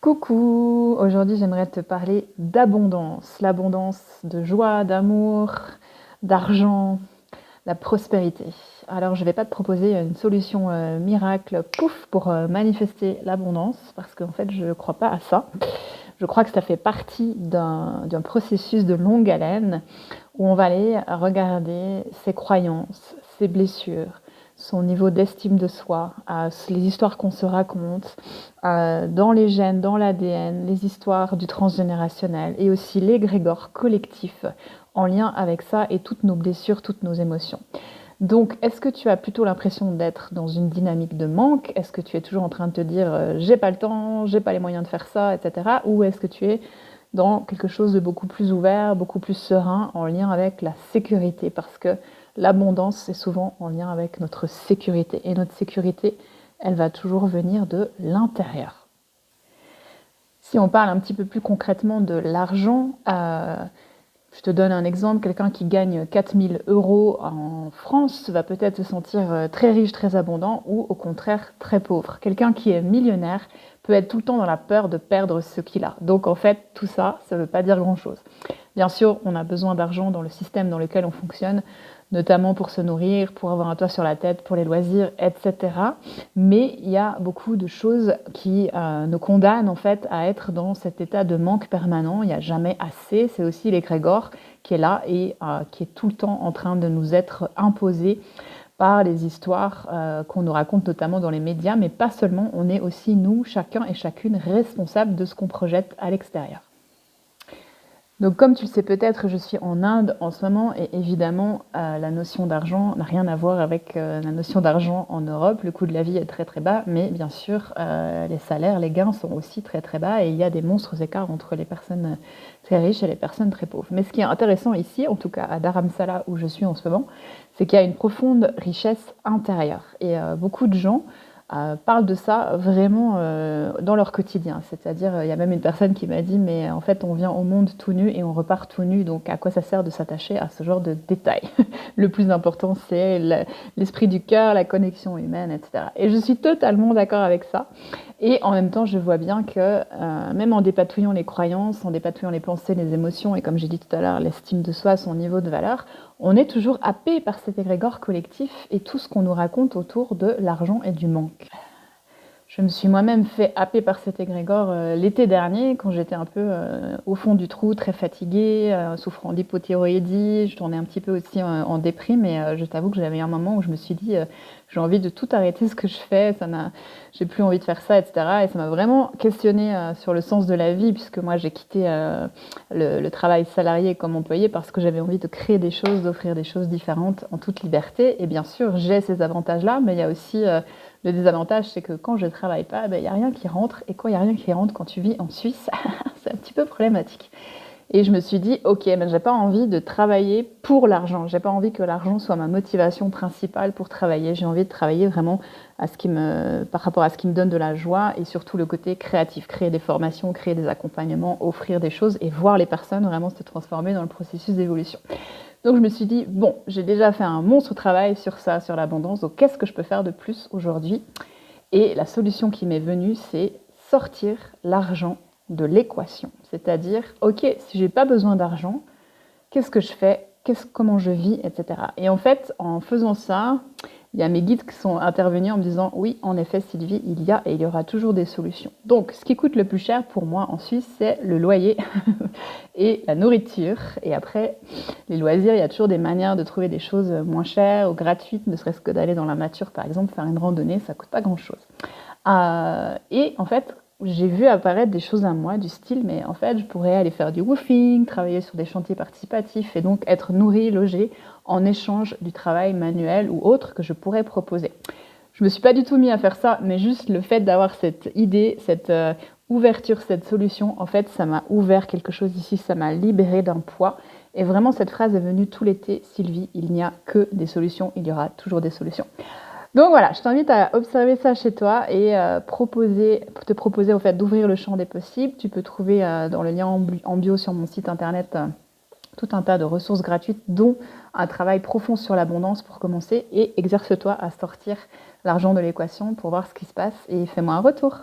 Coucou, aujourd'hui j'aimerais te parler d'abondance, l'abondance de joie, d'amour, d'argent, la prospérité. Alors je ne vais pas te proposer une solution miracle, pouf, pour manifester l'abondance, parce qu'en fait je ne crois pas à ça. Je crois que ça fait partie d'un processus de longue haleine où on va aller regarder ses croyances, ses blessures, son niveau d'estime de soi, les histoires qu'on se raconte, dans les gènes, dans l'ADN, les histoires du transgénérationnel et aussi l'égrégore collectif en lien avec ça et toutes nos blessures, toutes nos émotions. Donc, est-ce que tu as plutôt l'impression d'être dans une dynamique de manque? Est-ce que tu es toujours en train de te dire j'ai pas le temps, j'ai pas les moyens de faire ça, etc. Ou est-ce que tu es dans quelque chose de beaucoup plus ouvert, beaucoup plus serein, en lien avec la sécurité? Parce que l'abondance, c'est souvent en lien avec notre sécurité. Et notre sécurité, elle va toujours venir de l'intérieur. Si on parle un petit peu plus concrètement de l'argent, je te donne un exemple, quelqu'un qui gagne 4000 euros en France va peut-être se sentir très riche, très abondant, ou au contraire très pauvre. Quelqu'un qui est millionnaire peut être tout le temps dans la peur de perdre ce qu'il a. Donc en fait, tout ça, ça ne veut pas dire grand-chose. Bien sûr, on a besoin d'argent dans le système dans lequel on fonctionne, notamment pour se nourrir, pour avoir un toit sur la tête, pour les loisirs, etc. Mais il y a beaucoup de choses qui nous condamnent en fait à être dans cet état de manque permanent. Il n'y a jamais assez. C'est aussi l'égrégore qui est là et qui est tout le temps en train de nous être imposé par les histoires qu'on nous raconte notamment dans les médias, mais pas seulement. On est aussi, nous, chacun et chacune, responsables de ce qu'on projette à l'extérieur. Donc comme tu le sais peut-être, je suis en Inde en ce moment et évidemment la notion d'argent n'a rien à voir avec la notion d'argent en Europe. Le coût de la vie est très très bas, mais bien sûr les salaires, les gains sont aussi très très bas et il y a des monstres écarts entre les personnes très riches et les personnes très pauvres. Mais ce qui est intéressant ici, en tout cas à Dharamsala où je suis en ce moment, c'est qu'il y a une profonde richesse intérieure et beaucoup de gens parlent de ça vraiment dans leur quotidien. C'est-à-dire, il y a même une personne qui m'a dit, mais en fait, on vient au monde tout nu et on repart tout nu, donc à quoi ça sert de s'attacher à ce genre de détails? Le plus important, c'est l'esprit du cœur, la connexion humaine, etc. Et je suis totalement d'accord avec ça. Et en même temps, je vois bien que même en dépatouillant les croyances, en dépatouillant les pensées, les émotions, et comme j'ai dit tout à l'heure, l'estime de soi, son niveau de valeur, on est toujours happé par cet égrégore collectif et tout ce qu'on nous raconte autour de l'argent et du manque. Je me suis moi-même fait happer par cet égrégore l'été dernier, quand j'étais un peu au fond du trou, très fatiguée, souffrant d'hypothyroïdie. Je tournais un petit peu aussi en déprime, et je t'avoue que j'avais un moment où je me suis dit j'ai envie de tout arrêter ce que je fais, j'ai plus envie de faire ça, etc. Et ça m'a vraiment questionnée sur le sens de la vie, puisque moi j'ai quitté le travail salarié comme employé parce que j'avais envie de créer des choses, d'offrir des choses différentes en toute liberté. Et bien sûr, j'ai ces avantages-là, mais il y a aussi le désavantage, c'est que quand je ne travaille pas, il n'y a rien qui rentre. Et quand il n'y a rien qui rentre, quand tu vis en Suisse, c'est un petit peu problématique. Et je me suis dit, ok, mais j'ai pas envie de travailler pour l'argent. J'ai pas envie que l'argent soit ma motivation principale pour travailler. J'ai envie de travailler vraiment par rapport à ce qui me donne de la joie et surtout le côté créatif. Créer des formations, créer des accompagnements, offrir des choses et voir les personnes vraiment se transformer dans le processus d'évolution. Donc je me suis dit, bon, j'ai déjà fait un monstre travail sur ça, sur l'abondance, donc qu'est-ce que je peux faire de plus aujourd'hui? Et la solution qui m'est venue, c'est sortir l'argent de l'équation. C'est-à-dire, ok, si j'ai pas besoin d'argent, qu'est-ce que je fais? Comment je vis, etc. Et en fait, en faisant ça, il y a mes guides qui sont intervenus en me disant, oui, en effet, Sylvie, il y a et il y aura toujours des solutions. Donc, ce qui coûte le plus cher pour moi en Suisse, c'est le loyer et la nourriture. Et après, les loisirs, il y a toujours des manières de trouver des choses moins chères ou gratuites, ne serait-ce que d'aller dans la nature, par exemple, faire une randonnée, ça coûte pas grand-chose. Et en fait, j'ai vu apparaître des choses à moi du style, mais en fait, je pourrais aller faire du woofing, travailler sur des chantiers participatifs et donc être nourrie, logée en échange du travail manuel ou autre que je pourrais proposer. Je me suis pas du tout mis à faire ça, mais juste le fait d'avoir cette idée, cette ouverture, cette solution, en fait, ça m'a ouvert quelque chose ici, ça m'a libérée d'un poids. Et vraiment, cette phrase est venue tout l'été, Sylvie, il n'y a que des solutions, il y aura toujours des solutions. Donc voilà, je t'invite à observer ça chez toi et te proposer au fait d'ouvrir le champ des possibles. Tu peux trouver dans le lien en bio sur mon site internet tout un tas de ressources gratuites, dont un travail profond sur l'abondance pour commencer, et exerce-toi à sortir l'argent de l'équation pour voir ce qui se passe et fais-moi un retour.